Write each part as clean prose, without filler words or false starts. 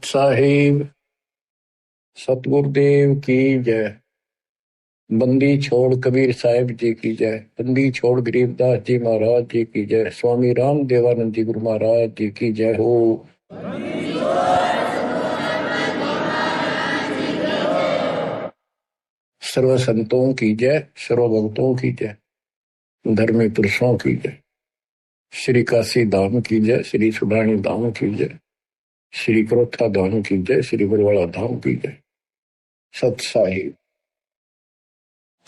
साहिब सतगुरुदेव की जय। बंदी छोड़ कबीर साहिब जी की जय। बंदी छोड़ गरीबदास जी महाराज जी की जय। स्वामी राम देवानंद जी गुरु महाराज जी की जय हो। सर्व संतों की जय, सर्व भक्तों की जय, धर्मी पुरुषों की जय। श्री काशी धाम की जय, श्री सुडानी धाम की जय, श्री क्रोथा धाम की जय, श्री बरवाड़ा धाम की जय। सत साहिब।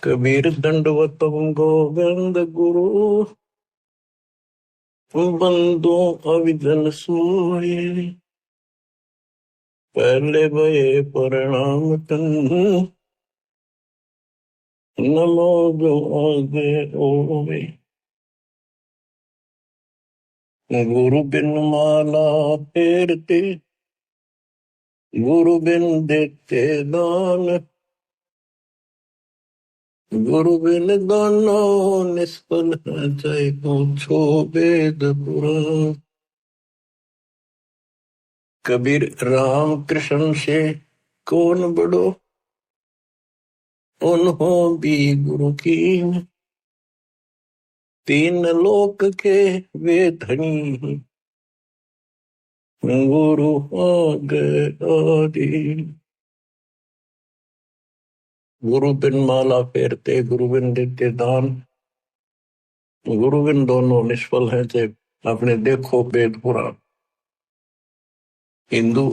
कबीर दंडवत गोविंद गुरु, बंदो अविजन सोए। पहले भये प्रणाम तन, नमो जो आगे ओवे। गुरु बिन माला फेरते, गुरु बिन देते दान, गुरु बिन दानो निष्फल है। चाहे पूछो वेद पुराण। कबीर राम कृष्ण से कौन बड़ो, उन्हों भी गुरु की। तीन लोक के वे धनी, गुरु आगे आदि। गुरु बिन माला फेरते, गुरु बिन देते दान, गुरु बिन दोनों निष्फल है। चाहे अपने देखो वेद पुराण। हिंदू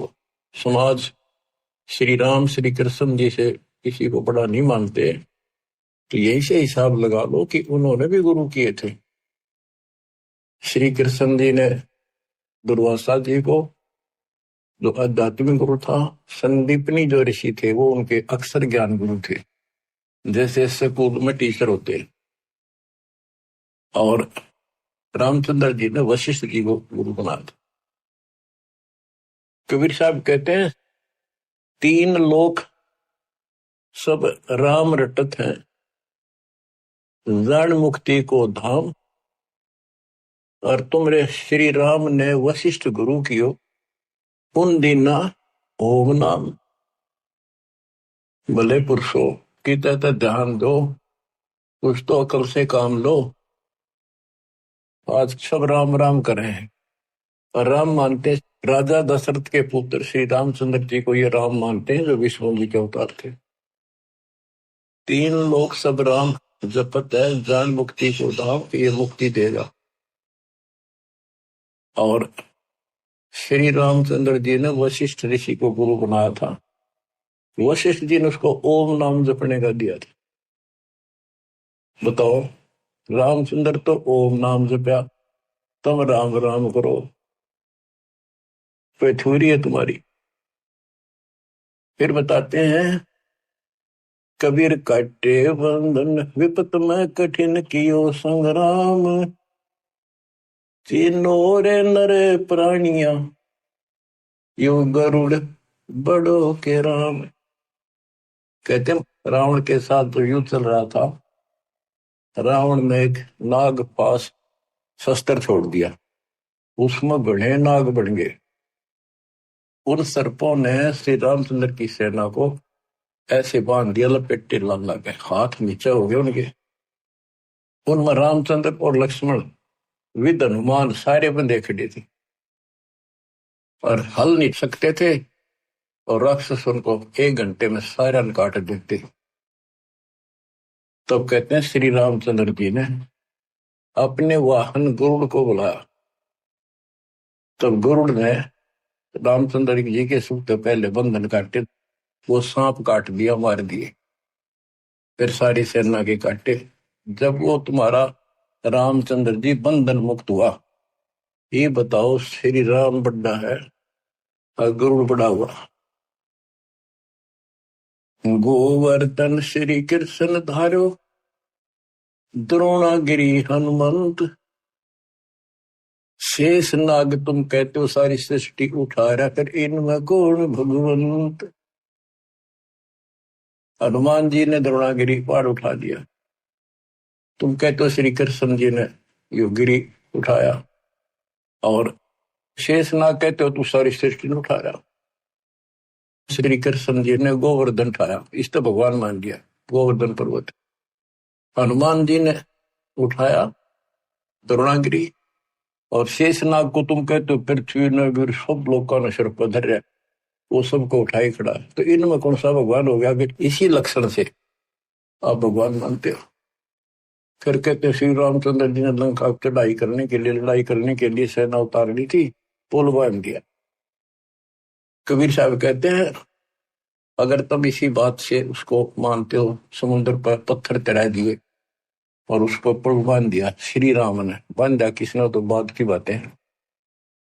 समाज श्री राम श्री कृष्ण जी से किसी को बड़ा नहीं मानते, तो यही से हिसाब लगा लो कि उन्होंने भी गुरु किए थे। श्री कृष्ण जी ने दुर्वासा जी को, जो आध्यात्मिक गुरु था, संदीपनी जो ऋषि थे वो उनके अक्षर ज्ञान गुरु थे, जैसे स्कूल में टीचर होते। और रामचंद्र जी ने वशिष्ठ जी को गुरु बना था। कबीर साहब कहते हैं, तीन लोक सब राम रटत हैं, जन मुक्ति को धाम। और तुमरे श्री राम ने वशिष्ठ गुरु कियो, उन दीना ओम नाम। भले पुरुषों की तरह ध्यान दो, कुछ तो अकल से काम लो। आज सब राम राम कर रहे हैं और राम मानते, राजा दशरथ के पुत्र श्री रामचंद्र जी को ये राम मानते हैं जो विष्णु जी के अवतार थे। तीन लोग सब राम जपत है, जान मुक्ति को धाम, ये मुक्ति देगा। और श्री रामचंद्र जी ने वशिष्ठ ऋषि को गुरु बनाया था। वशिष्ठ जी ने उसको ओम नाम जपने का दिया था। बताओ, रामचंद्र तो ओम नाम जपया, तुम राम राम करो, पैथुरी है तुम्हारी। फिर बताते हैं, कबीर काटे बंधन विपत में कठिन कियो संग्राम। तीनों रे नरे प्राणिया, यो गरुड़ बड़ो के राम। कहते हैं, रावण के साथ जो युद्ध चल रहा था, रावण ने एक नाग पास शस्त्र छोड़ दिया, उसमें घने नाग बन गए। उन सर्पों ने श्री रामचंद्र की सेना को ऐसे बांध दिया, लपेटे ला के, हाथ नीचे हो गए उनके। उनमें रामचंद्र और लक्ष्मण, विद हनुमान सारे बंदे खड़े थे और हल नहीं सकते थे। और राक्षस उनको 1 घंटे में सारा काट देते। तब कहते हैं, श्री रामचंद्र जी ने अपने वाहन गरुड़ को बुलाया। तब गरुड़ ने रामचंद्र जी के सुख से पहले बंधन काटे, वो सांप काट दिया, मार दिए। फिर सारी सेना के काटे। जब वो तुम्हारा रामचंद्र जी बंधन मुक्त हुआ, ये बताओ, श्री राम बड़ा है और गरुड़ बड़ा हुआ। गोवर्धन श्री कृष्ण धारो, द्रोणागिरी हनुमंत। शेष नाग तुम कहते हो सारी सृष्टि उठा रहा कर, इनमें कौन भगवंत। हनुमान जी ने द्रोणागिरी पहाड़ उठा दिया, तुम कहते हो श्री कृष्ण जी ने यो गिरी उठाया। और शेष नाग कहते हो तू सारी सृष्टि उठा रहा। श्री कृष्ण जी ने गोवर्धन उठाया, इस तो भगवान मान लिया गोवर्धन पर्वत। हनुमान जी ने उठाया द्रोणागिरी, और शेषनाग को तुम कहते हो पृथ्वी नगर सब लोगों ने सिर पर धर, वो सबको उठाई खड़ा। तो इनमें कौन सा भगवान हो गया कि इसी लक्षण से आप भगवान मानते हो? फिर कहते श्री रामचंद्र जी ने लंका चढ़ाई करने के लिए, लड़ाई करने के लिए सेना उतार ली थी, पुल बांध दिया। कबीर साहब कहते हैं अगर तुम इसी बात से उसको मानते हो, समुद्र पर पत्थर चढ़ा दिए और उसको पुल बांध दिया, श्री राम ने बांधा, किसने तो बात की बातें हैं।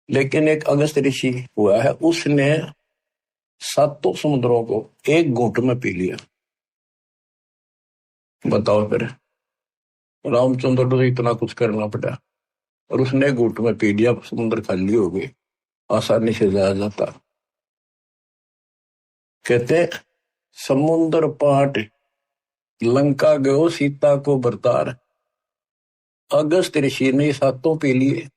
लेकिन एक अगस्त ऋषि हुआ है, उसने सातों समुद्रों को एक घूंट में पी लिया। बताओ फिर, रामचंद्र को इतना कुछ करना पड़ा और उसने घूंट में पी लिया, समुद्र खाली हो गए, आसानी से जाया जाता। कहते समुद्र पाट लंका गयो सीता को बरतार, अगस्त ऋषि ने सातों पी लिए,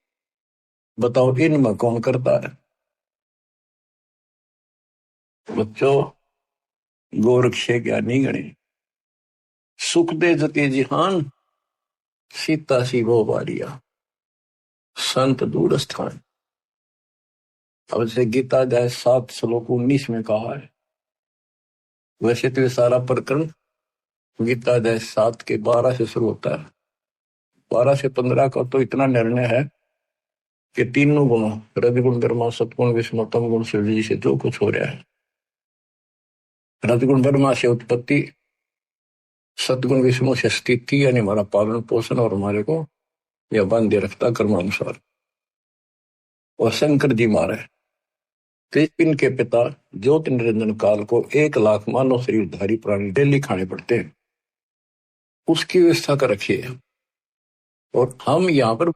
बताओ इनमें कौन करता है? बच्चों, गोरक्ष ज्ञानी गणे, सुख दे जते जिहान, सीता सी वो बारिया, संत दूर स्थान। अब से गीता अध्याय 7 श्लोक 19 में कहा है। वैसे तो ये सारा प्रकरण गीता अध्याय 7 के 12 से शुरू होता है। 12 से 15 का तो इतना निर्णय है कि तीनों गुणों, रजगुण ब्रह्मा सतगुण विष्णु तम गुण शिव जी से जो कुछ हो रहा है, रजगुण ब्रह्मा से उत्पत्ति, सतगुण विष्णु से स्थिति यानी हमारा पालन पोषण और हमारे को यह बांधे रखता कर्मानुसार, और शंकर जी मारे तो इनके पिता ज्योति निरंजन काल को 1 लाख मानव शरीरधारी प्राणी डेली खाने पड़ते हैं, उसकी व्यवस्था कर रखी है। और हम यहाँ पर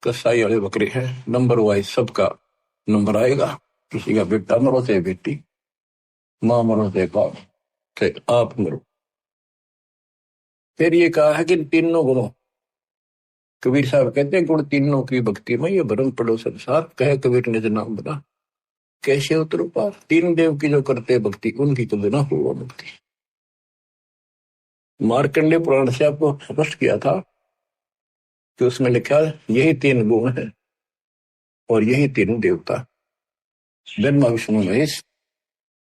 कसाई वाले बकरे हैं, नंबर वाइज सबका नंबर आएगा, किसी का बेटा मरो चाहे बेटी, माँ मरो चाहे बाप, चाहे आप मरो। फिर ये कहा है कि तीनों गुणों, कबीर साहब कहते हैं गुण तीनों की भक्ति में ये भरम पड़ो संसार, कहे कबीर ने नाम बता कैसे उतरो पार, तीन देव की जो करते भक्ति उनकी तो बिना हो भक्ति। मार्कंडेय पुराण से आपको स्पष्ट किया था कि उसमें लिखा यही 3 गुण है और यही तीनों देवता, ब्रह्मा विष्णु महेश,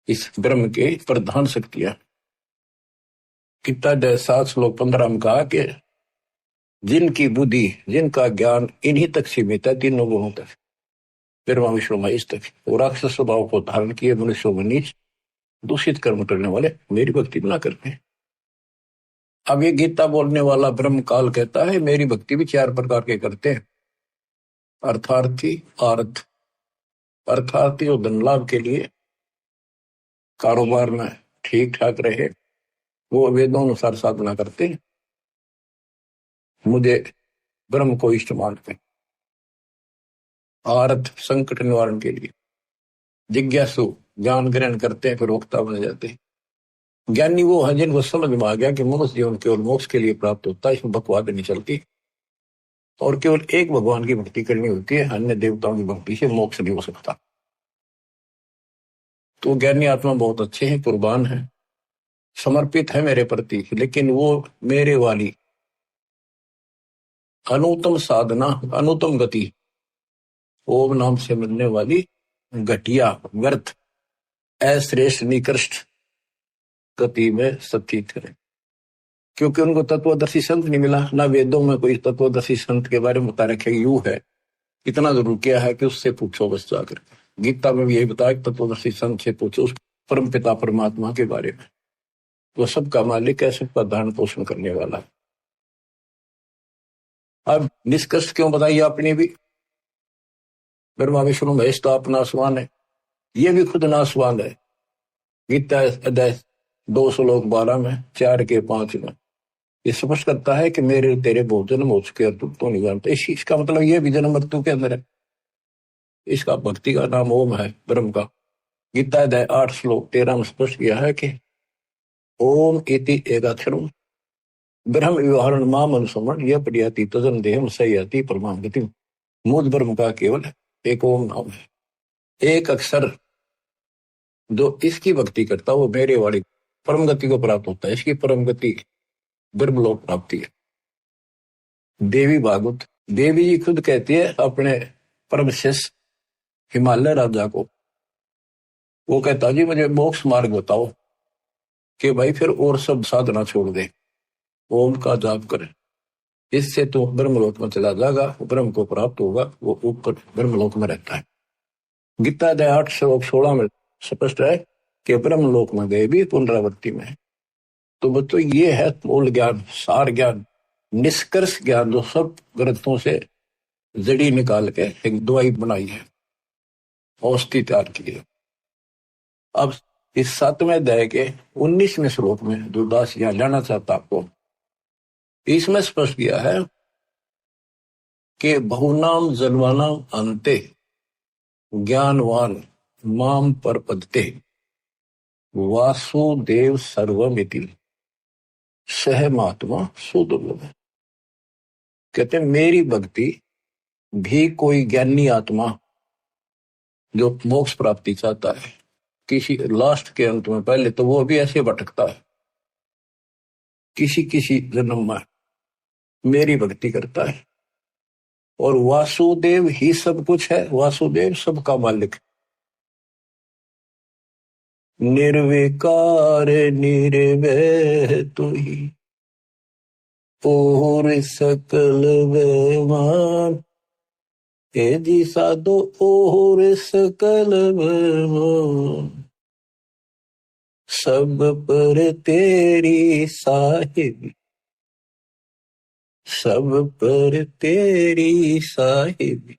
इस ब्रह्म के प्रधान शक्तियां। गीता 7 श्लोक 15 में कहा कि जिनकी बुद्धि, जिनका ज्ञान इन्हीं तक सीमित है, तीनों गुणों तक, ब्रह्मा विष्णु महेश तक, वो राक्षस स्वभाव को धारण किए मनुष्यों में नीच दूषित कर्म करने वाले मेरी भक्ति ना करते हैं। अब ये गीता बोलने वाला ब्रह्म काल कहता है मेरी भक्ति भी 4 प्रकार के करते हैं। अर्थार्थी, अर्थार्थी और धन लाभ के लिए, कारोबार में ठीक ठाक रहे, वो वेदों अनुसार साधना करते हैं, मुझे ब्रह्म को इष्ट मानते हैं। आर्थ, संकट निवारण के लिए, जिज्ञासु, ज्ञान ग्रहण करते हैं, फिर वक्ता बन जाते हैं। ज्ञानी वो है जिनको समझ में आ गया कि मनुष्य जीवन केवल मोक्ष के लिए प्राप्त होता है, इसमें बकवाद नहीं चलती, और केवल एक भगवान की भक्ति करनी होती है, अन्य देवताओं की भक्ति से मोक्ष नहीं हो सकता। तो ज्ञानी आत्मा बहुत अच्छे हैं, कुर्बान है, समर्पित है मेरे प्रति, लेकिन वो मेरे वाली अनुत्तम साधना, अनुत्तम गति, ओम नाम से मिलने वाली घटिया व्यर्थ अश्रेष्ठ निकृष्ट गति में सतीत करें, क्योंकि उनको तत्वदर्शी संत नहीं मिला, ना वेदों में कोई तत्वदर्शी संत के बारे में बता रखे यू है। इतना जरूर किया है कि उससे पूछो बस जाकर, गीता में भी यही बताया कि तत्वदर्शी संत से पूछो उस परम पिता परमात्मा के बारे में, वो सबका मालिक है, सबका धारण पोषण करने वाला है। अब निष्कर्ष क्यों बताइए आपने भी, ब्रह्मा विष्णु महेश तो आप नासवान है, ये भी खुद नासवान है। गीता अध्याय 2 श्लोक 12 में, 4 के 5 में ये स्पष्ट करता है कि मेरे तेरे बहुत जन्म हो चुके और तुम तो नहीं जानते। इसका मतलब ये भी जन्म मृत्यु के अंदर है। इसका भक्ति का नाम ओम है, ब्रह्म का। गीता अध्याय 8 श्लोक 13 में स्पष्ट किया है कि ओम इति एकाक्षरम ब्रह्म व्यवहारण माम अनुसमण यह प्रयाति तजन देहम सयाति परमाम गति। मूल ब्रह्म का केवल एक ओम नाम है, एक अक्षर जो इसकी भक्ति करता वो मेरे वाली परम गति को प्राप्त होता है। इसकी परम गति ब्रह्मलोक प्राप्ति है। देवी भागवत, देवी जी खुद कहती है अपने परम शिष्य हिमालय राजा को, वो कहता जी मुझे मोक्ष मार्ग बताओ, कि भाई फिर और सब साधना छोड़ दे, ओम का जाप करे, इससे तो ब्रह्मलोक में चला जाएगा, ब्रह्म को प्राप्त होगा, वो ऊपर ब्रह्मलोक में रहता है। गीता अध्याय 8 श्लोक 16 में स्पष्ट है कि ब्रह्मलोक में गए भी पुनरावृत्ति में। तो बच्चों ये है मूल ज्ञान, सार ज्ञान, निष्कर्ष ज्ञान, जो सब ग्रंथों से जड़ी निकाल के एक दवाई बनाई है, औषधि तैयार की है। अब इस 7वें अध्याय के 19वें श्लोक में जो दास यहाँ लेना चाहता आपको, इसमें स्पष्ट किया है कि बहुनाम जन्मानाम अंते ज्ञानवान माम परपदते वासुदेव सर्वमिति सह महात्मा सुदुर्लभ। कहते मेरी भक्ति भी कोई ज्ञानी आत्मा जो मोक्ष प्राप्ति चाहता है किसी लास्ट के अंत में, पहले तो वो भी ऐसे भटकता है, किसी किसी जन्म में मेरी भक्ति करता है, और वासुदेव ही सब कुछ है, वासुदेव सबका मालिक, निर्विकार निर्वैर तू ही और सकल बेमान, हे जी साधो और सकल बेमान, सब पर तेरी साहिब, सब पर तेरी साहिब,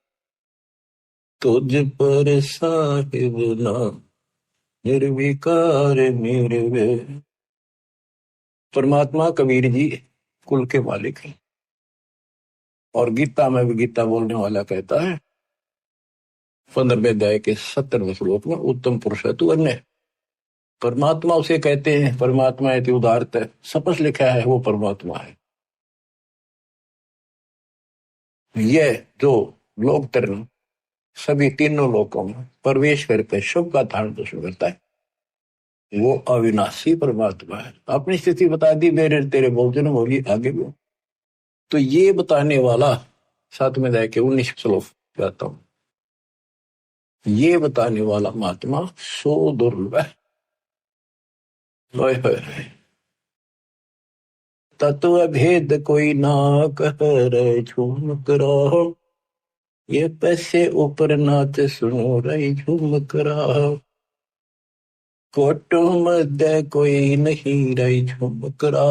तुझ पर साहिब नाम निर्विकार निर्वैर। परमात्मा कबीर जी कुल के मालिक हैं, और गीता में भी गीता बोलने वाला कहता है 15वें अध्याय के 70वें श्लोक में, उत्तम पुरुष है तू अन्य। परमात्मा उसे कहते हैं, परमात्मा है उदारत है, सपस लिखा है वो परमात्मा है। यह जो लोक तरण सभी तीनों लोकों में प्रवेश करके शुभ का धारण पोषण करता है, वो अविनाशी परमात्मा है। अपनी स्थिति बता दी, मेरे तेरे बहुत जन्म होगी, आगे भी। तो ये बताने वाला 7वें अध्याय के 19 श्लोक कहता हूं, ये बताने वाला महात्मा सो दुर्लभ है। तत्व भेद कोई ना कह झूम करो, ये पैसे ऊपर नाच सुनो रही झूम करा, कोटों मध्य कोई नहीं रही झूम करा,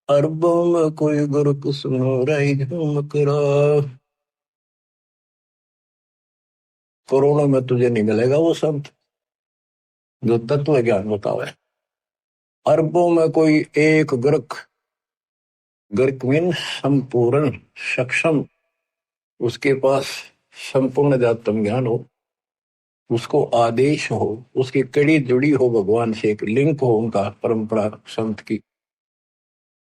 अरबों में कोई गुरु सुनो रही झूम करा। करोड़ों में तुझे नहीं मिलेगा वो संत जो तत्व ज्ञान बतावे। अरबों में कोई एक ग्रक, ग्रक मीन संपूर्ण सक्षम, उसके पास संपूर्ण अध्यात्म ज्ञान हो, उसको आदेश हो, उसकी कड़ी जुड़ी हो भगवान से, एक लिंक हो उनका परंपरा संत की।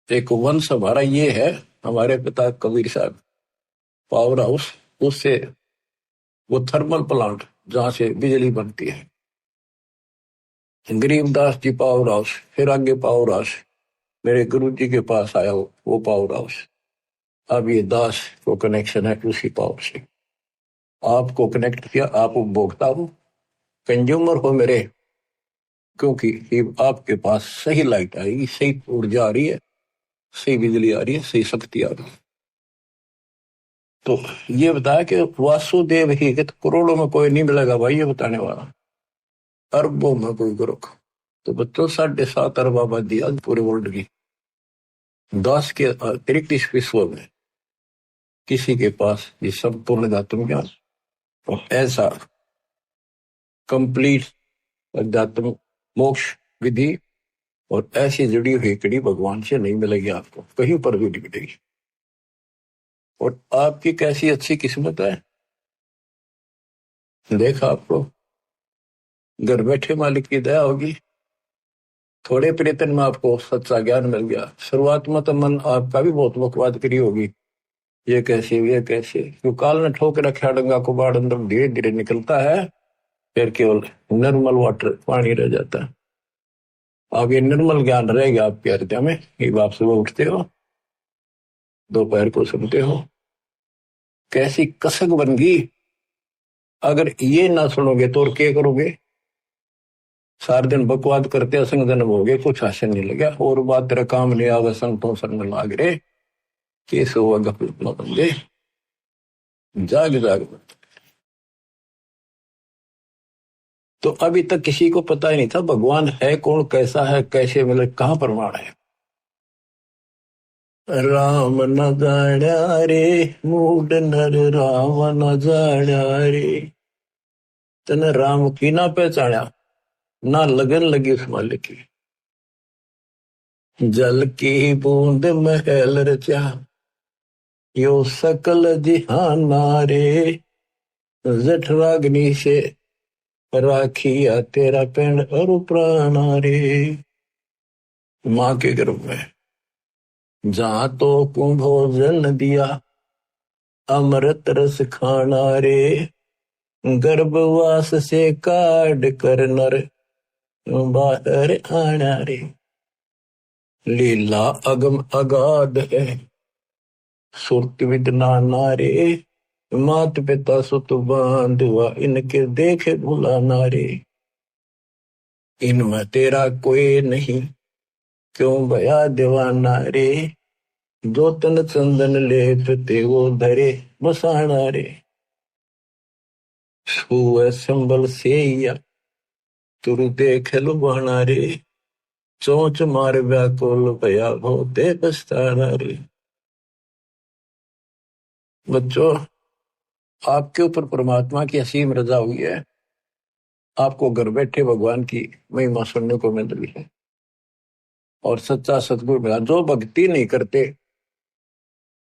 एक वंश हमारा ये है, हमारे पिता कबीर साहब पावर हाउस, उससे वो थर्मल प्लांट जहां से बिजली बनती है, गरीबदास जी पावर हाउस, फिर आगे पावर हाउस मेरे गुरु जी के पास आया हो, वो पावर हाउस। अब ये दास को कनेक्शन है उसी पावर से, आपको कनेक्ट किया, आप उपभोक्ता हो, कंज्यूमर हो मेरे, क्योंकि आपके पास सही लाइट आएगी, सही ऊर्जा आ रही है, सही बिजली आ रही है, सही शक्ति आ रही है। तो ये बताया कि वासुदेव ही, कि करोड़ों में कोई नहीं मिलेगा भाई, ये बताने वाला, अरबों में कोई गुरु। तो बच्चों 7.5 अरब आबादी आज पूरे वर्ल्ड की, 10 के अतिरिक्त इस विश्व में किसी के पास ये संपूर्ण अध्यात्म ज्ञान और ऐसा कंप्लीट अध्यात्म मोक्ष विधि और ऐसी जुड़ी हुई कड़ी भगवान से नहीं मिलेगी, आपको कहीं पर भी नहीं मिलेगी। और आपकी कैसी अच्छी किस्मत है, देखा आपको घर बैठे मालिक की दया होगी, थोड़े प्रयत्न में आपको सच्चा ज्ञान मिल गया। शुरुआत में तो मन आपका भी बहुत बकवाद करी होगी, ये कैसे, ये कैसे, क्यों काल ने ठोक रखा डंगा को बाढ़ अंदर धीरे धीरे निकलता है, फिर केवल निर्मल वाटर पानी रह जाता है। अब ये निर्मल ज्ञान रहेगा आपके हृदय में। एक आप सुबह उठते हो, दोपहर को सुनते हो, कैसी कसक बन गई। अगर ये ना सुनोगे तो और क्या करोगे? सारे दिन बकवाद करते असंग जन्म हो गए, कुछ हासिल नहीं लगा, और बात तेरा काम नहीं आवे, संतों संग लाग रे, कैसे हुआ गफलत न बंदे, जाग जाग। तो अभी तक किसी को पता ही नहीं था भगवान है कौन, कैसा है, कैसे मिले, कहां प्रमाण है। राम न जाण्या रे मूड नर, राम न जाण्या रे। तने राम की ना पहचाना, ना लगन लगी उस मालिक की। जल की बूंद महल रचा, यो सकल जिहाना रे। जठराग्नि से राखिया तेरा पेड़ और प्राणा रे। माँ के गर्भ में जहां तो कुंभोजन दिया, अमृत रस खाना रे। गर्भवास से काट कर नर, बाहर आना रे। लीला अगम अगाध है, सुरत विद नाना रे। मात पिता सुत बांधवा, इनके देखे भुलाना रे। इनमें तेरा कोई नहीं, क्यों भया दीवाना रे। जो तन चंदन लेप ते वो धरे बसाना रे। छुए संबल से या तुरु देख लुभाना रे। चोंच मार व्याकुल भया होते पछताना रे। बच्चों, आपके ऊपर परमात्मा की असीम रजा हुई है। आपको घर बैठे भगवान की महिमा सुनने को मिल रही है, और सच्चा सतगुरु मिला। जो भक्ति नहीं करते,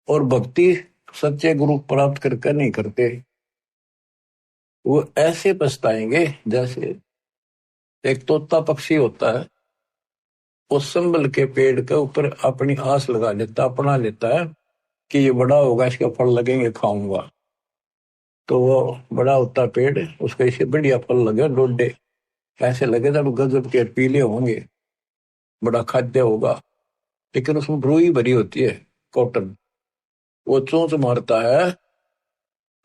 और भक्ति सच्चे गुरु प्राप्त करके नहीं करते, वो ऐसे पछताएंगे जैसे एक तोता पक्षी होता है, उस संबल के पेड़ के ऊपर अपनी आस लगा लेता, अपना लेता है कि ये बड़ा होगा, इसके फल लगेंगे, खाऊंगा। तो वो बड़ा होता पेड़, उसको इसे बढ़िया फल लगे, डोडे ऐसे लगे जब गजब के पीले होंगे, बड़ा खाद्य होगा। लेकिन उसमें रुई भरी होती है, कॉटन। वो चोंच मारता है,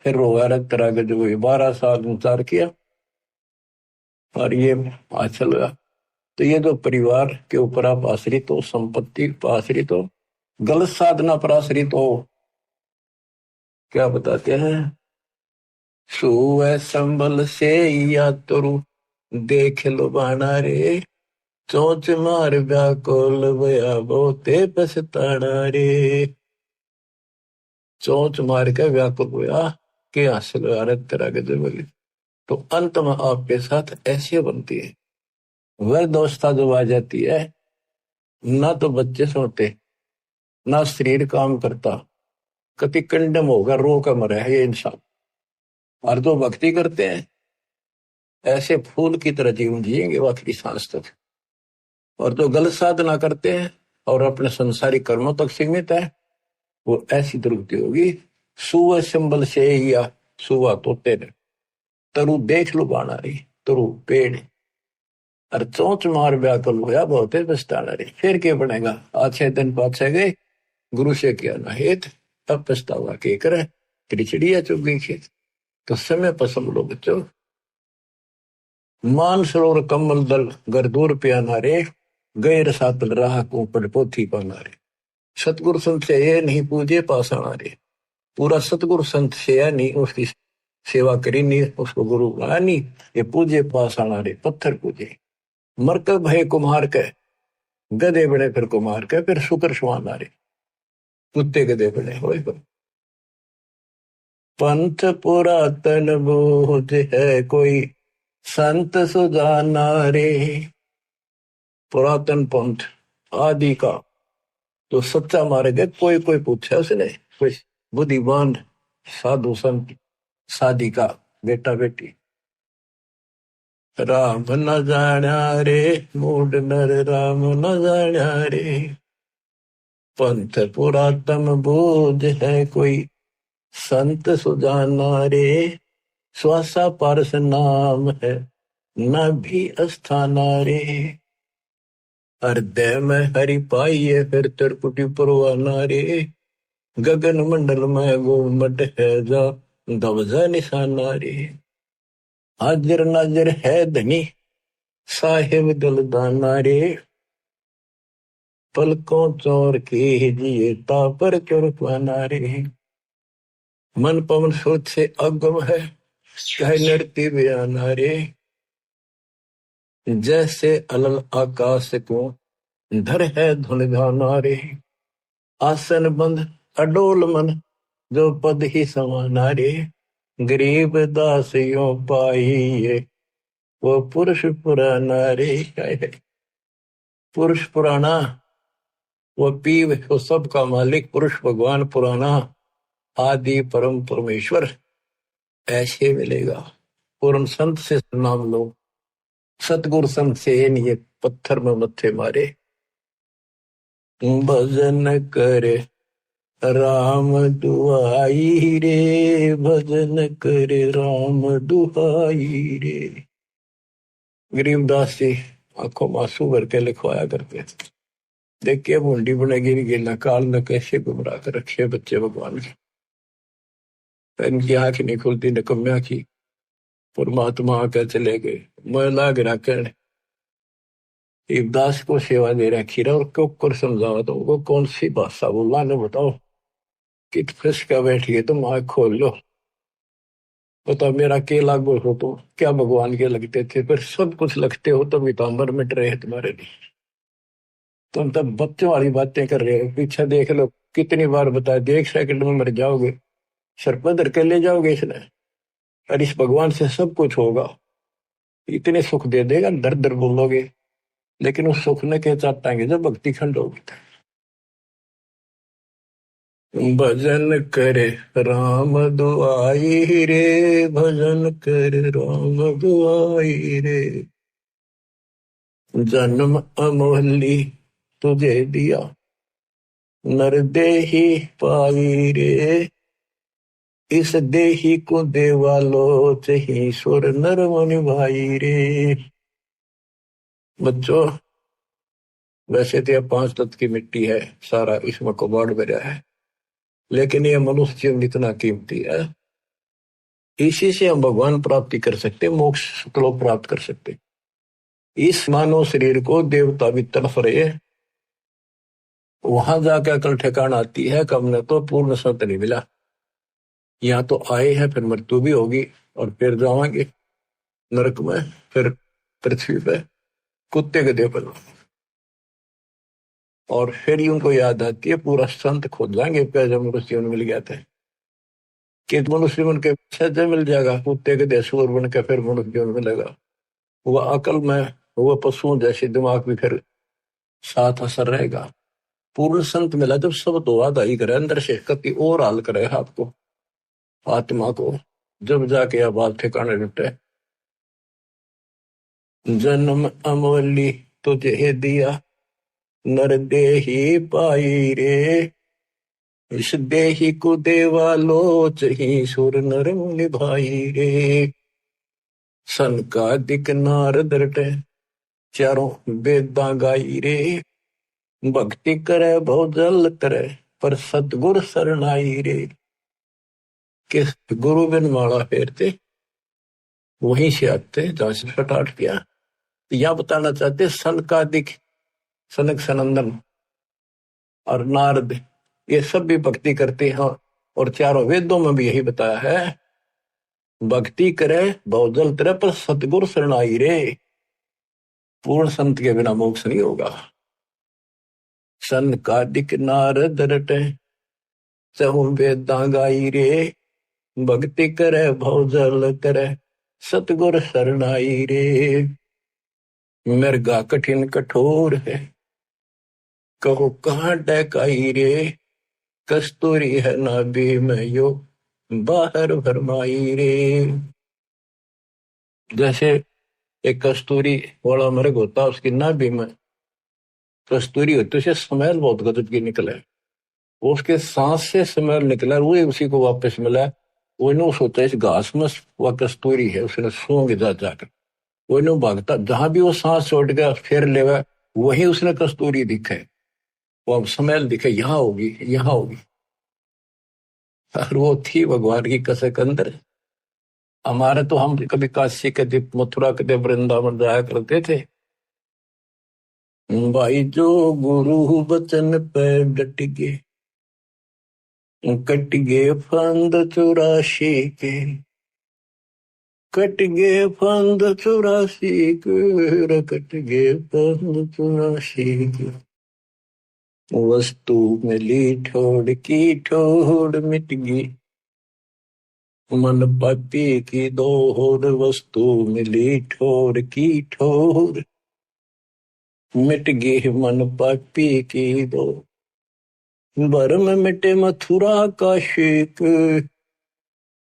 फिर रोगा रख तरह के जो 12 साल इंतजार किया, और ये अच्छा लगा। तो ये जो परिवार के ऊपर आप आश्रित हो, संपत्ति पर आश्रित हो, गलत साधना पर आश्रित हो, क्या बताते हैं? सुए संबल से या तुरु देख लो बाना रे। चोंच मार व्याकुल भया बहुते पछताना रे। चोंच मार के व्याकुल हुआ कि हासिल तरह के जबली। तो अंत में आपके साथ ऐसी बनती है, वह दोस्ता जो आ जाती है, ना तो बच्चे सोते, ना शरीर काम करता, कति कंडम होगा, रो का मरे है ये इंसान। और जो भक्ति करते हैं, ऐसे फूल की तरह जीवन जिएंगे आखिरी सांस तक। और जो गलत साधना करते हैं और अपने संसारिक कर्मों तक सीमित है, वो ऐसी दुर्गति होगी। सुअ सिंबल से या सुआ तोते ने, तरु देख लो बाना रही, तरु पेड़, और चोंच मार व्याकुल होया बहुते पछताना रही। फिर क्या बनेगा? अच्छे दिन पाछे गए, गुरु से किया ना हेत, अब पछतावा के करे, तेरी चिड़िया चुग गई खेत। तो समय पसंद लो बच्चों। मान सरोवर कमल दल घर दूर प्याना रे। गैर सातल राह को पड़ पोथी पाना रे। सतगुरु संत से ये नहीं पूजे पासाना रे। पूरा सतगुरु संत से या नहीं उसकी सेवा करी नहीं, उसको गुरु बनाया नहीं, ये पूजे पासाना रे, पत्थर पूजे। मरकब भय कुम्हार के, गधे बड़े फिर कुम्हार के, फिर शुक्र सुहाना रे, कुत्ते गधे बड़े हो। पंथ पुरातन बोध है कोई, संत सुजाना रे। पुरातन पंथ आदि का तो सच्चा मार्ग है, कोई कोई पूछा उसने, कोई बुद्धिमान साधु संत साधिका बेटा बेटी। राम न जाण्या रे मूड नर, राम न जाण्या रे। पंथ पुरातन बोध है कोई, संत सुजाना रे। श्वासा पारस नाम है न भी अस्थाना रे। हृदय में हरि पाइये फिर त्रिपुटी परवाना रे। गगन मंडल में गोमट है जा दबजा निशाना रे। हाजिर नाजिर है धनी साहिब दलदाना रे। पलकों चौर के जिए तापर चुरपाना रे। मन पवन सोच से अगम है कह नृत्य बयाना रे। जैसे अलल आकाश को धर है धुन गाना रे। आसन बंद अडोल मन जो पद ही समाना रे। गरीब दासियों पाइये वो पुरुष पुराना रे। पुरुष पुराना वो पीव वो सबका मालिक पुरुष भगवान पुराना आदि परम परमेश्वर ऐसे मिलेगा। पूर्ण संत से नाम लो। सतगुरु संत से नहीं पत्थर में मत्थे मारे। भजन करे राम दुआई रे। भजन करे राम दुआई रे। गरीबदास जी आंखों में आंसू भर के लिखवाया करते थे। देखिए बूंदी बनेगी गिरना काल न कैसे गुमराह कर रखे बच्चे भगवान के। इनकी आंख नहीं खुलती निकम्या की। परमात्मा आकर चले गए मैं लाग रखन। इब्दास को सेवा दे रखी रहा और क्यों कर समझावा तो वो कौन सी भाषा बोला ने बताओ। कित फंस का बैठिए तुम आंख खोल लो। बताओ मेरा के लागू हो तो क्या भगवान के लगते थे फिर सब कुछ लगते हो तो वितांबर मिट रहे तुम्हारे लिए। तुम तब बच्चों वाली बातें कर रहे हो। पीछे देख लो कितनी बार बताया 1 सेकंड में मर जाओगे। सर पधर के ले जाओगे इसने। और इस भगवान से सब कुछ होगा। इतने सुख दे देगा दर दर बोलोगे। लेकिन उस सुख ने के चाटाएंगे जब भक्ति खंड होगी। भजन करे राम दुआई रे। भजन करे राम दुआई रे। जन्म अमोहली तुझे दिया नर देही पाई रे। इस देही को देवालो चही सुर नर मुनि भाई रे। बच्चों वैसे तो यह 5 तत्व की मिट्टी है सारा इसमें कबाड़ भरा है। लेकिन यह मनुष्य जीवन इतना कीमती है। इसी से हम भगवान प्राप्ति कर सकते मोक्ष श्लोक प्राप्त कर सकते। इस मानव शरीर को देवता भी तड़फ रहे। वहां जाकर अकल ठिकाना आती है कम ने तो पूर्ण सत्य नहीं मिला। यहाँ तो आए हैं फिर मृत्यु भी होगी और फिर जाएंगे नरक में फिर पृथ्वी पे कुत्ते के देह पर। और फिर ही उनको याद आती है पूरा संत खोज जाएंगे जब मनुष्य जीवन मिल गया था कि मनुष्य जीवन के सज्जन मिल जाएगा। कुत्ते के देह सूर बन के फिर मनुष्य जीवन मिलेगा। वह अकल में वह पशुओं जैसे दिमाग भी फिर साथ असर रहेगा। पूर्ण संत मिला जब सब तो वादा ही करे अंदर से कति और हाल करे आपको आत्मा को जब जाके यह बात ठिकाने जुटे। जन्म अमोली तुझे दिया नर देही पाई रे। इस देही को देवा लोच ही सुर नर मुनि भाई रे। सन का दिक नारद रटे चारों वेदा गाई रे। भक्ति करे बहुजल करे पर सतगुर शरणाई रे। किस गुरु बिन माला फेरते वहीं से आते जहां से स्टार्ट किया। यह बताना चाहते सन का दिक सनक सनंदन और नारद ये सब भी भक्ति करते हैं। और चारों वेदों में भी यही बताया है भक्ति करे बहुजल तेरे पर सतगुरु शरणाई रे। पूर्ण संत के बिना मोक्ष नहीं होगा। सन का दिक नारद रटे चहु वेदा गाई रे। भक्ति करे बहुजल करे सतगुर शरणाई रे। मृगा कठिन कठोर है कहो कहाँ डकाई रे। कस्तूरी है नाभि में यो बाहर भरमाई रे। जैसे एक कस्तूरी वाला मृग होता उसकी नाभि में कस्तूरी होती उसे स्मेल बहुत गजब की निकले। उसके सांस से स्मेल निकला वो उसी को वापस मिला। वो सोचा इस घास में वह कस्तूरी है, उसने सूंघ जा जाकर वो भागता, जहां भी वो सांस छोड़ गया फिर लेवा, वही उसने कस्तूरी दिखे, वो अब स्मेल दिखे, यहाँ होगी यहाँ होगी। और वो थी भगवान की कसक अंदर। हमारे तो हम कभी काशी के दीप, मथुरा के दीप, वृंदावन जाया करते थे भाई। जो गुरु बचन पे डट गए, कट गए फंद 84 के, कट गए फंद 84 के, कट गए फंद 84 के। वस्तु मिली ठोड़ की ठोड़ मिट गई, मन पापी की दौड़। वस्तु मिली ठोड़ की ठोड़ मिट गई, मन पापी की दौड़। भरम मिटे मथुरा का शेक,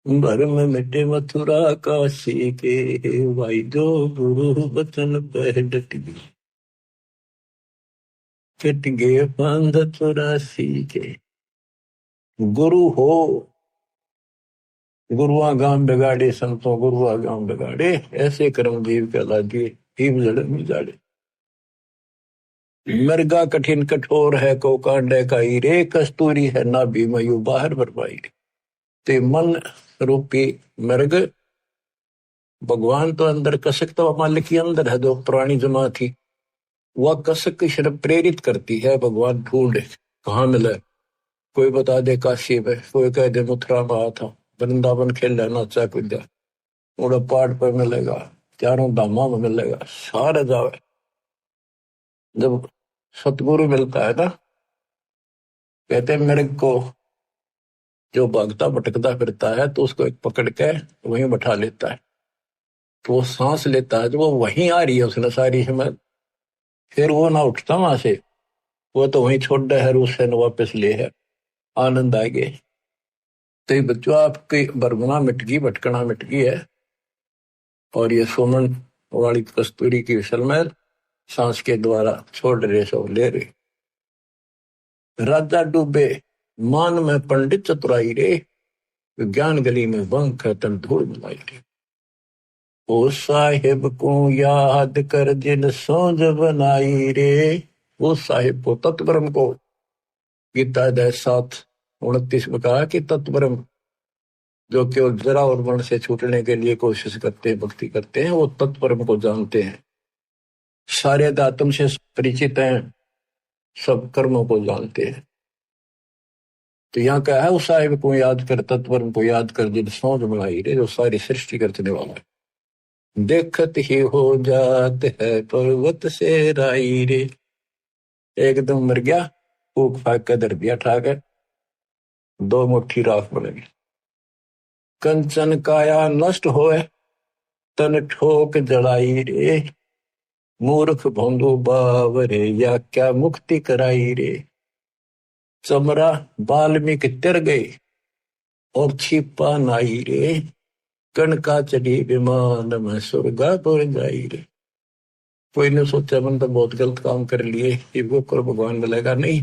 भरम मिटे मथुरा का शेके। भाई जो गुरु बचन पे डट गई, कट गए फंद 84 के। गुरु हो गुरुआ गांव बिगाड़े, संतों गुरुआ गांव बिगाड़े, ऐसे कर्मजीव कहलाए हिम जड़ में जाड़े। मृगा कठिन कठोर है, को कांडे का रे, कस्तूरी है ना भी मयू बाहर बरपाई। ते मन रूपी मृग, भगवान तो अंदर, कसक तो मालिक के अंदर है, जो पुरानी जमा थी, वह कसक की शर्म प्रेरित करती है। भगवान ढूंढे कहाँ मिले, कोई बता दे काशी में, कोई कह दे मथुरा में आया था, वृंदावन खेला नाचा कूदा, उड़ा पहाड़ पर मिलेगा, चारों धामा में मिलेगा, सारे जावे। जब सतगुरु मिलता है ना, कहते मेरे को जो भागता भटकता फिरता है तो उसको एक पकड़ के वहीं बैठा लेता है, तो वो सांस लेता है, तो वो वहीं आ रही है उसने सारी हिम्मत, फिर वो ना उठता वहां से, वो तो वहीं छोड़ है, उससे न वापस ले है, आनंद आ गए। तो ये बच्चों आपकी बरगुना मिट गई, भटकना मिट गई है, और ये सोमन वाली कस्तूरी की विशलमैल सांस के द्वारा छोड़ रहे, सब ले रहे। राजा डूबे मान में पंडित चतुराई रे, विज्ञान गली में बंक है तन धूल मिलाई रे। ओ साहिब को याद कर जिन सोज बनाई रे, वो साहिब को तत्वरम को, गीता अध्याय 7:29 में कहा कि तत्वरम जो केवल जरा और वर्ण से छूटने के लिए कोशिश करते हैं, भक्ति करते हैं, वो तत्परम को जानते हैं, सारे आत्म से परिचित हैं, सब कर्मों को जानते हैं। तो यहाँ क्या है, उस साहिब को याद कर, तत्परम को याद कर जिन सोच बनाई रे, जो सारी सृष्टि करने वाला है। देखत ही हो जात है पर्वत से राई रे, एकदम मर गया, फूक फाक कर दर दिया ठा कर, 2 मुट्ठी राख बनेगी। कंचन काया नष्ट होए, तन ठोक जड़ाई रे, मूर्ख भोंदू बावरे, या क्या मुक्ति कराई रे। चमरा बाल्मीकि तिर गई, और छिपा नाई रे, कणका चढ़ी विमान में स्वर्गापुर जाई रे। कोई ने सोचा मन तो बहुत गलत काम कर लिए, ये वो कर भगवान मिलेगा नहीं।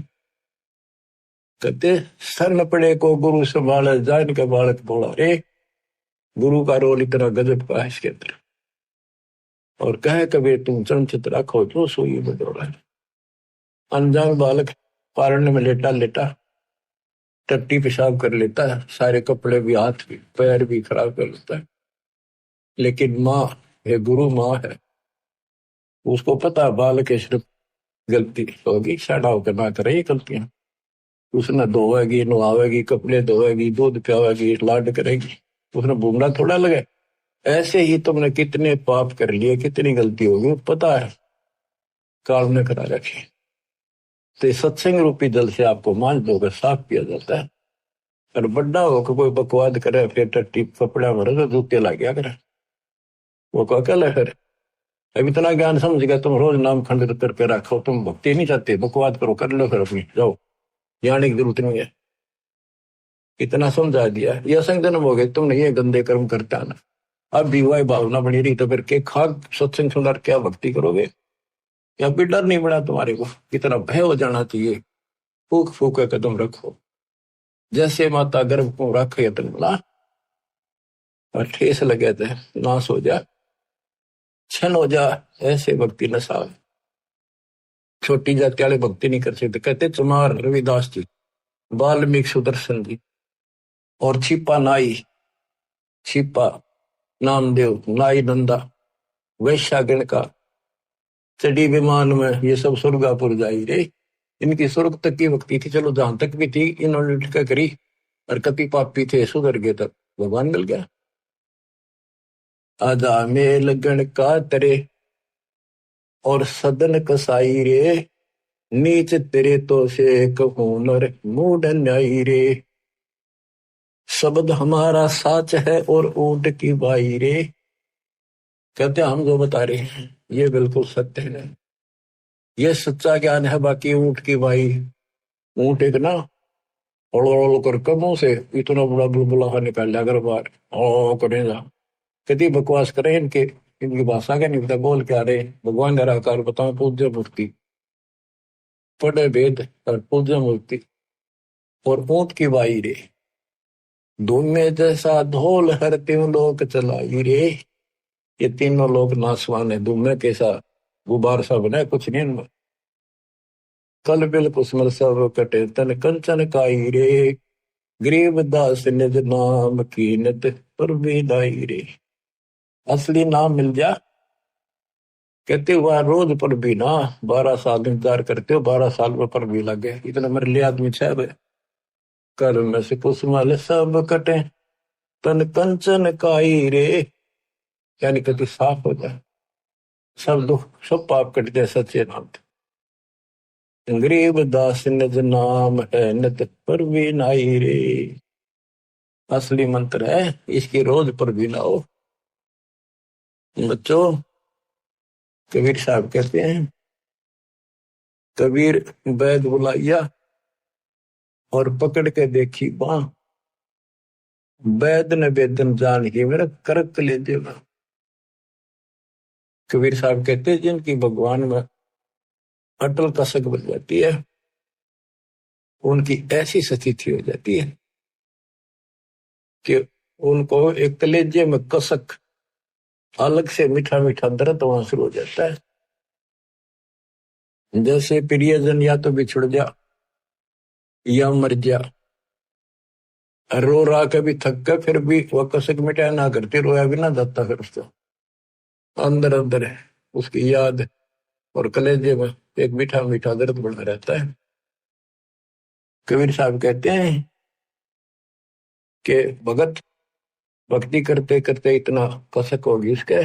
कहते सर न पड़े को गुरु संभाले, जान के बालक बोला रे। गुरु का रोल इतना गजब का है इसके अंदर। और कहे कभी तुम चंचित रखो जो सोई बदौड़ा। अनजान बालक पारण में लेटा लेटा टट्टी पेशाब कर लेता है, सारे कपड़े भी, हाथ भी, पैर भी खराब कर लेता है, लेकिन माँ है, गुरु माँ है, उसको पता बालक सिर्फ गलती होगी, साड़ा होकर ना करे ये गलतियां। उसने धोएगी, नहावेगी, कपड़े धोएगी, दूध पियावेगी, लाड करेगी, उसने भूमना थोड़ा लगे। ऐसे ही तुमने कितने पाप कर लिए, कितनी गलती होगी पता है, काल ने करा रखी। तो सत्संग रूपी जल से आपको मांझ धोकर साफ किया जाता है। और बड्डा होकर कोई बकवाद करे, फिर टट्टी कपड़ा मरे तो जूते ला गया करे, वो को अकल है। फिर अब इतना ज्ञान समझ गया, तुम रोज नाम खंडित करके रखो, तुम भक्ति नहीं चाहते, बकवाद करो, कर लो, फिर अपनी जाओ, जाने की जरूरत नहीं है। इतना समझा दिया, ये असंग जन्म हो गए, तुमने ये गंदे कर्म करता ना, अब भी वही भावना बनी रही, तो फिर के खाक सत्संग सुनकर क्या भक्ति करोगे? या भी डर नहीं बना तुम्हारे को, इतना भय हो जाना चाहिए। फूक फूक कदम रखो, जैसे माता गर्भ को रखे तन बोला, और ठेस लगे थे, नाश हो जा, छन हो जा, ऐसे भक्ति न साव। छोटी जाति वाले भक्ति नहीं कर सकते। कहते चमार रविदास जी, वाल्मीकि सुदर्शन जी, और छिपा नाई, छिपा नामदेव, नाई नंदा, वैश्या गणका, चढ़ी विमान में, ये सब स्वर्गापुर जाई रे। इनकी स्वर्ग तक की भक्ति थी, चलो जहां तक भी थी इन्होंने क्या करी, और कति पापी थे सुधर गए तक भगवान मिल गया। आजा मेल गण का तरे और सदन कसाई रे, नीच तेरे तो से कहूं नर मूड न्यायी रे। शब्द हमारा साच है और ऊंट की बाई रे। कहते हम जो बता रहे हैं ये बिल्कुल सत्य है, ये सच्चा ज्ञान है। बाकी ऊंट की बाई, ऊंट एक ना ओड़ कर कमों से इतना बड़ा बुलबुला निकाल लिया अगर बार ओ करेगा। कितनी बकवास करें इनके, इनकी भाषा का नहीं पता बोल क्या रहे। भगवान का आकार बताओ, पूज्य मूर्ति, पढ़े वेद और पूज्य मूर्ति और ऊंट की बाई रे। धूमे जैसा ढोल हर तीन लोग चलाई रे। ये तीनों लोग नासवान है, धूमे कैसा गुबार सा बना कुछ नहीं इनमें। कल बिल कुसमल सब कटे तन कंचन काई रे, गरीब दास निज नाम कीनत पर भी लाई रे। असली नाम मिल जा, कहते हुआ रोज पर भी ना, 12 साल इंतजार करते हो, 12 साल में पर भी लगे, इतना मेरे लिए आदमी छह। कल में से कुसमल सब कटे तन कंचन काई रे, यानी कति साफ हो जाए, सब दुख सब पाप कट जाए सच्चे नाम। गरीब दास निज नाम है नित पर भी नाई रे। असली मंत्र है, इसकी रोज पर भी ना हो। बच्चों, कबीर साहब कहते हैं, कबीर बैद बुलाइया और पकड़ के देखी बां, बैद ने बेदन जान ही मेरा करक ले देगा। कबीर साहब कहते हैं जिनकी भगवान में अटल कसक बन जाती है, उनकी ऐसी स्थिति हो जाती है कि उनको एक कलेजे में कसक, अलग से मीठा मीठा दर्द वहां शुरू हो जाता है। जैसे प्रियजन या तो बिछुड़ जा या मर जा, रो रहा कभी थक कर, फिर भी वह कसक मिटाया ना करती, रोया भी ना जाता, फिर उसको अंदर अंदर है उसकी याद और कलेजे में एक मीठा मीठा दर्द बना रहता है। कबीर साहब कहते हैं कि भगत भक्ति करते करते इतना कसक होगी उसके,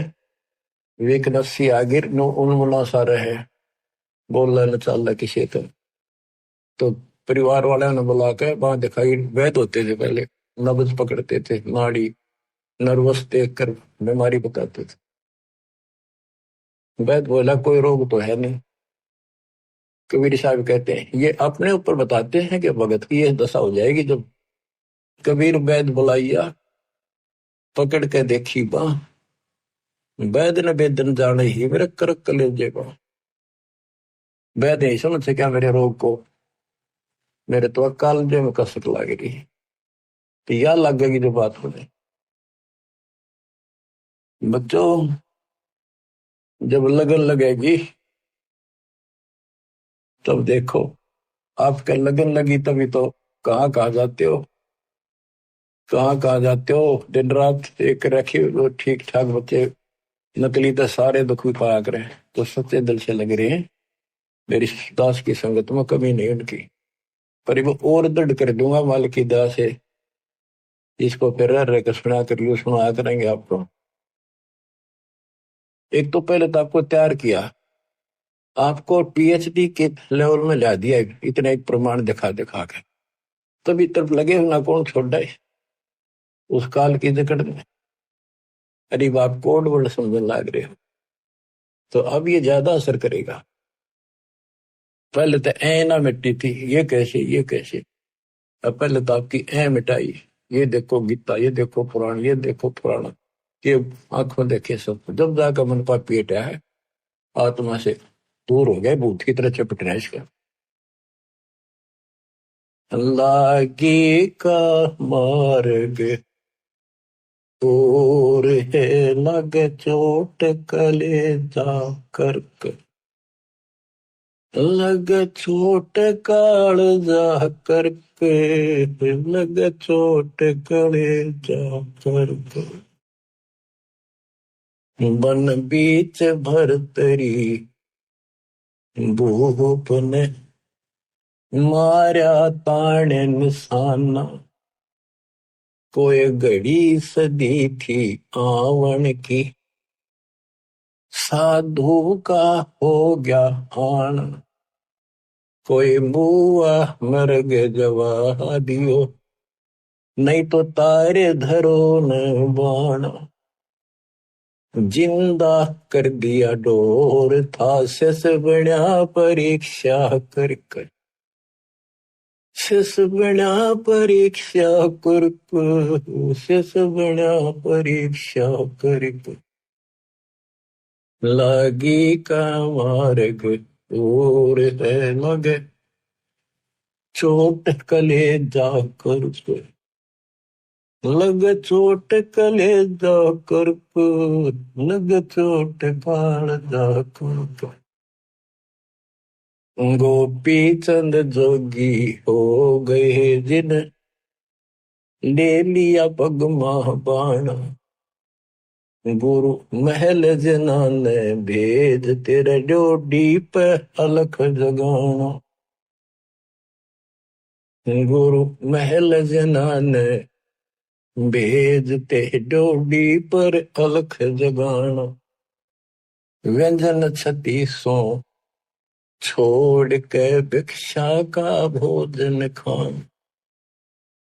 वेक नस्सी आगिर नो उन्मुना सा रहे, बोलना न चालना किसी तो परिवार वाले ने बुला के वहां दिखाई, वैद होते थे पहले, नब्ज पकड़ते थे, नाड़ी नर्वस देख कर बीमारी बताते थे। वैद बोला कोई रोग तो है नहीं। कबीर साहब कहते हैं ये अपने ऊपर बताते हैं कि भगत की यह दशा हो जाएगी जब कबीर वैद बुलाइया पकड़ के देखी बां, वैद ने वेदन जाने ही मेरे करक कलेजे को। वैद नहीं समझ से क्या मेरे रोग को, मेरे तो कालजे में कसक लगेगी, तो यह लगेगी जो बात हो जाए। बच्चों, जब लगन लगेगी तब देखो, आपके लगन लगी तभी तो कहाँ कहाँ जाते हो, कहाँ कहाँ जाते हो। दिन रात एक रखी ठीक ठाक बच्चे, नकली तो सारे दुखी पाया करें, तो सच्चे दिल से लग रहे हैं मेरी दास की संगत में कमी नहीं उनकी। पर वो और दृढ़ कर दूंगा मालिक की दया से, इसको फिर रह कर सुना कर लू, सुना करेंगे आपको। एक तो पहले तो आपको तैयार किया, आपको पीएचडी के लेवल में ला दिया, इतना एक प्रमाण दिखा दिखा के, तभी तब लगे ना कौन छोड़ है उस काल की जकड़ में। अरे आप कोड वर्ड समझने लग रहे हो तो अब ये ज्यादा असर करेगा। पहले तो ए ना मिट्टी थी, ये कैसे ये कैसे, अब पहले तो आपकी ए मिटाई। ये देखो गीता, ये देखो पुराण, ये देखो पुराण, ये आंखों देखे सब, जब जाकर मन का पेट है आत्मा से दूर हो गए, भूत की तरह चपट रहे इसका। लागी का मार्ग और है लगे चोट कलेजा करके, लगे चोट कालजा करके, लगे चोट कलेजा करके। बन बीच भरतरी भूप ने मारा ताने निशाना, कोई घड़ी सदी थी आवन की, साधु का हो गया आना। कोई बुआ मर गए जवा दियो, नहीं तो तारे धरो न बाना। जिंदा कर दिया डोर था शेष बना परीक्षा कर कर, शेष बना परीक्षा कर कर, शेष बना परीक्षा कर कर। लागी का मार्ग और है लगे चोट कलेजा कर कर, लग चोट कलेजा कर कर, लग चोट कालजा कर कर। गोपी चंद जोगी हो गए जिन ले लिया पगमा बाणा, गुरु महल जनाने भेद तेरे डोडी पे अलख जगाना। गुरु महल जनाने भेद ते डोडी पर अलख जगाना। व्यंजन छत्तीसों छोड़ के भिक्षा का भोजन खान,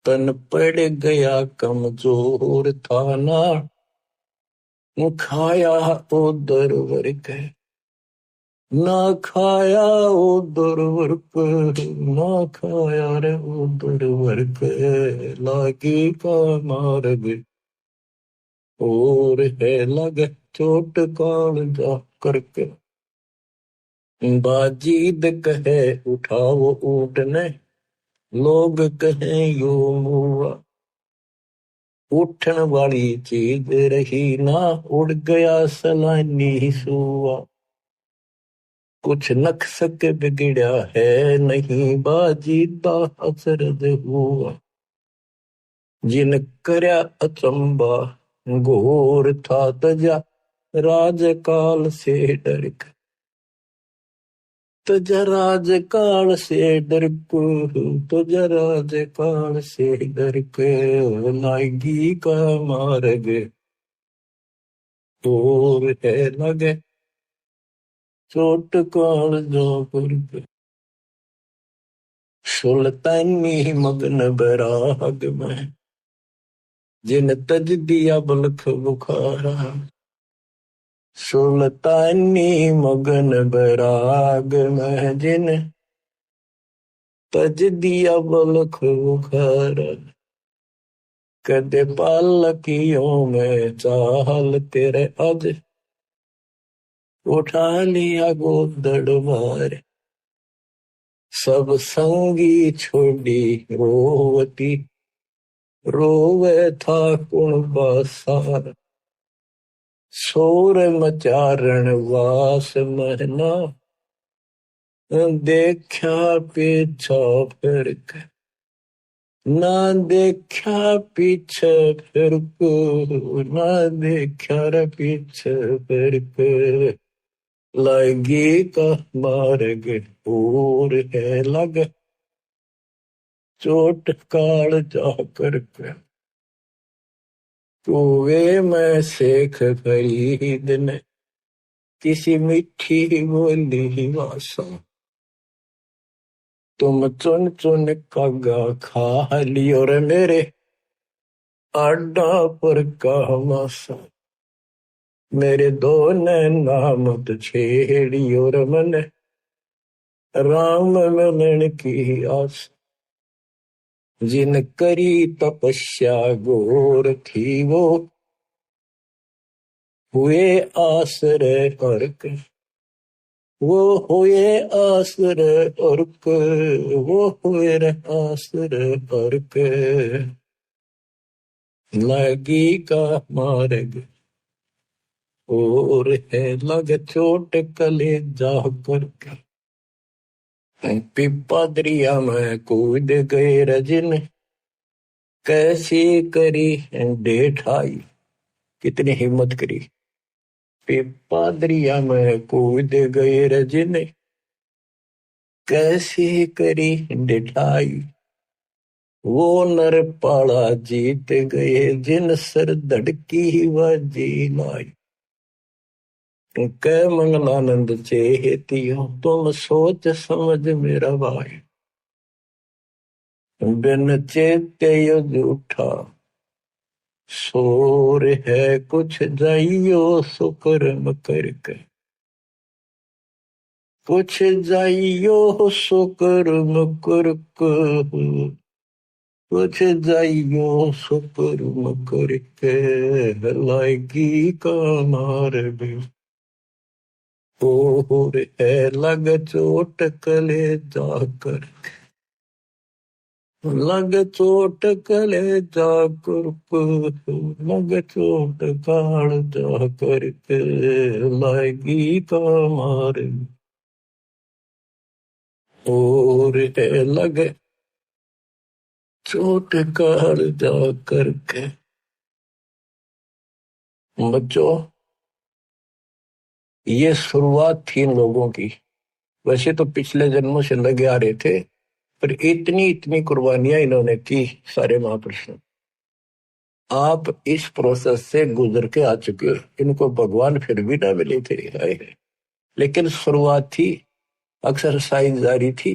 तन पड़ गया कमजोर था ना, खाया उदर वर्ग, ना खाया उदर वर्ग, ना खाया रे उदर वर्ग। लागी का मार्ग और है लगे चोट कालजा करके। बाजीद कहे उठाओ ऊँटने, लोग कहे यो मुआ, उठन वाली चीज रही ना, उड़ गया सलानी सुआ। कुछ नक्सक बिगड़ा है नहीं, बाजीदा अचरज हुआ। जिन करया अचंबा घोर था तजा, राजकाल से डर के, तजा राजकाल से डर को, तजा राजकाल से डर के। लागी का मार्ग और है लगे चोट कालजा कर। सुल्तानी मगन बराग में, जिन तज दिया बलख बुखारा। सुल्तानी मगन बराग में, जिन तज दिया बलख बुखारा। कदे पालकियों में चाल तेरे अज, उठा लिया गोदड़ मारे। सब संगी छोड़ी रोवती, रोवे था कुणबा सारा। शोर मचारण वास महना, देखा पीछा फिर के, ना देखा पीछे फिर को, ना देखा रे पीछे फिर के। लागी का मार्ग और है लग चोट कालजा करके। कुएं में शेख फरीद ने किसी मीठी बोली भाषा, तुम चुन चुन कागा खा लियो रे मेरे आडा पर का मासा। मेरे दो नैना मत छेड़ियो रे मन, राम मिलन की आस। जिन करी तपस्या घोर थी वो, हुए आश्रय अर्क, वो हुए आश्रय अर्क, वो हुए आश्रय अर्क। लगी का मार्ग और है लग चोट कले जा कर पिपा दरिया में कूद गए रजन कैसी करी डेठाई। कितनी हिम्मत करी। पिपा दरिया में कूद गए रजन कैसी करी डेठाई। वो नर पाला जीत गए जिन सर धड़की व जी लाई। कै मंगलानंद चेतियो तुम सोच समझ मेरा भाई। बिन चेते यो झूठा शोर है कुछ जाइयो सुकर्म करके। कुछ जाइयो सुकर्म करके। कुछ जाइयो सुकर्म करके लाएगी का मार्ग और है लग चोट कले जाकर। लग चोट कले जाकर लग चोट काल जाकर के लाएगी का मार्ग और है लग चोट काल जाकर के। बच्चों ये शुरुआत थी इन लोगों की। वैसे तो पिछले जन्मों से लगे आ रहे थे पर इतनी इतनी कुर्बानियां इन्होंने की सारे महापुरुषों। आप इस प्रोसेस से गुजर के आ चुके हो। इनको भगवान फिर भी ना मिले थे लेकिन शुरुआत थी। एक्सरसाइज जारी थी।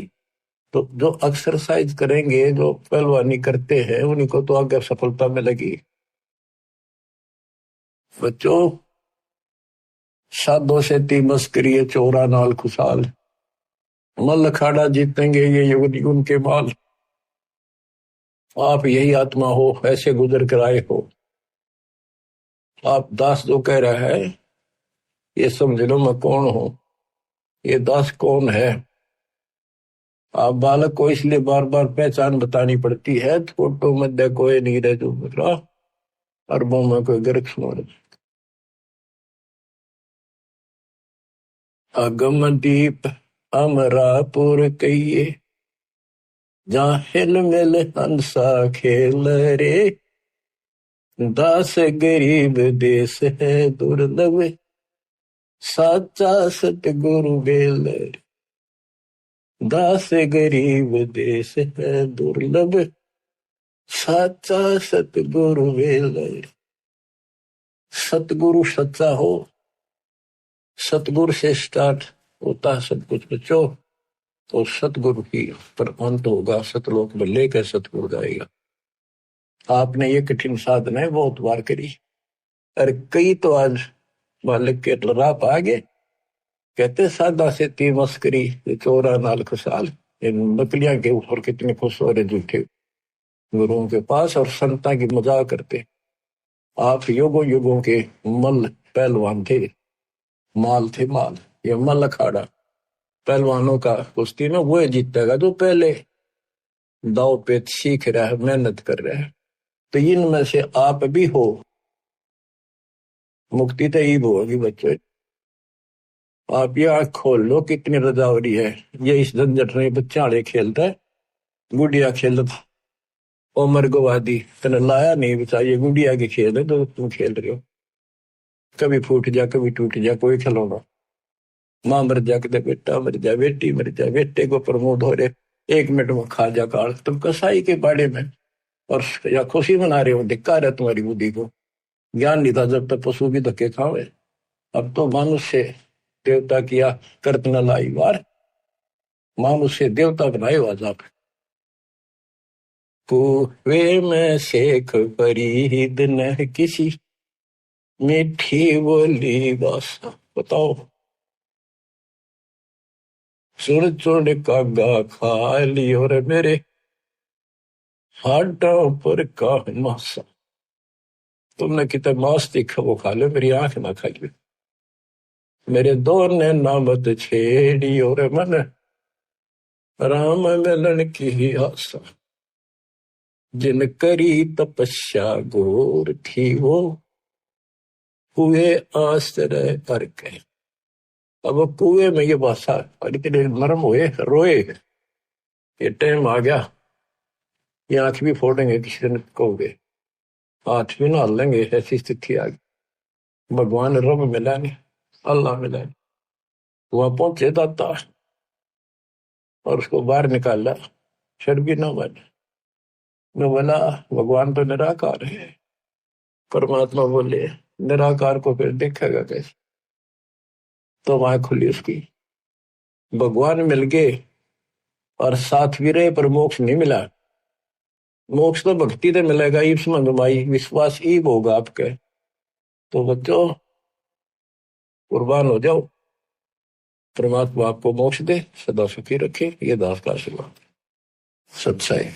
तो जो एक्सरसाइज करेंगे जो पहलवानी करते हैं उन्हीं को तो आगे सफलता में लगी। बच्चों साधो से ती मस्करी चोरा नाल खुशाल मल अखाड़ा जीतेंगे ये युग उनके बाल। आप यही आत्मा हो ऐसे गुजर कर आए हो। आप दास जो कह रहा है ये समझ लो मैं कौन हूं। ये दास कौन है। आप बालक को इसलिए बार बार पहचान बतानी पड़ती है। फोटो मध्य कोई नहीं रह जो मेरा अरबों में कोई गर्क सुनो। अगम दीप अमरापुर कहिए जहाँ हिल मिल हंसा खेल रे। दास गरीब देश है दुर्लभ साचा सतगुरु बेल। दास गरीब देश है दुर्लभ साचा सतगुरु बेल। सतगुरु सच्चा हो। सतगुरु से स्टार्ट होता सब कुछ बच्चों। तो सतगुरु ही पर अंत होगा। सतलोक में लेकर सतगुरु जाएगा। आपने ये कठिन साधना बहुत बार करी और कई तो आज मालिक के राह आ गए। कहते सादा से ती मस्करी चोरा नाल खुशाल। इन नकलियां के ऊपर कितने खुश हो रहे झूठे गुरुओं के पास और संता की मजाक करते। आप युगों युगों के मल पहलवान थे। माल थे माल। ये मल अखाड़ा पहलवानों का कुश्ती में वो जीतेगा जो पहले दाव पेच सीख रहा है मेहनत कर रहा है। तो इनमें से आप भी हो। मुक्ति तो ईब होगी बच्चों। आप ये आंख खोल लो कितनी रजावरी है। ये इस झंझट में बच्चा आड़े खेलता है। गुड़िया खेलता उमर गवादी तेने लाया नहीं बचा। ये गुड़िया के खेल है तो तुम खेल रहे हो। कभी फूट जा कभी टूट जा कोई खिलौना। माँ मर जा कदे बेटा मर जा बेटी मर जा बेटे को प्रमोद हो रहे 1 मिनट में खा जा काल। तुम कसाई के बाड़े में और या खुशी मना रहे हो। धिक्कार है तुम्हारी बुद्धि को। ज्ञान नहीं था जब तक पशु भी धक्के खावे। अब तो मनुष्य देवता किया करत न लाई वार। मनुष्य देवता बनाए आज आप। कुएं में शेख फरीद न किसी मीठी बोली बासा। बताओ सुन चुन कागा खा ली और मेरे हाडों पर का मासा। तुमने कितना मांस देखा वो खा लो मेरी आंख ना खाइए। मेरे दो ने नामत छेड़ी और मन राम मिलन की आशा। जिन करी तपस्या घोर थी वो हुए आश्रय करके। अब वो कुएं में ये भाषा और इतने नरम हुए रोए, ये टाइम आ गया, ये आंख भी फोड़ेंगे किसी दिन कहोगे, हाथ भी ना लेंगे, ऐसी स्थिति आ गई। भगवान रब मिला नहीं, अल्लाह मिला नहीं, वहां पहुंचे दाता और उसको बाहर निकाला, शर्बी ना बने। मैं बोला भगवान तो निराकार है। परमात्मा बोले निराकार को फिर देखेगा कैसे? तो वहां खुली उसकी, भगवान मिल गए और साथ भी रहे पर मोक्ष नहीं मिला। मोक्ष तो भक्ति से मिलेगा, ईप्स मंगवाई विश्वास ईब होगा आपके। तो बच्चों कुर्बान हो जाओ, परमात्मा आपको मोक्ष दे, सदा सुखी रखे, ये दास का आशीर्वाद। सच्चाई।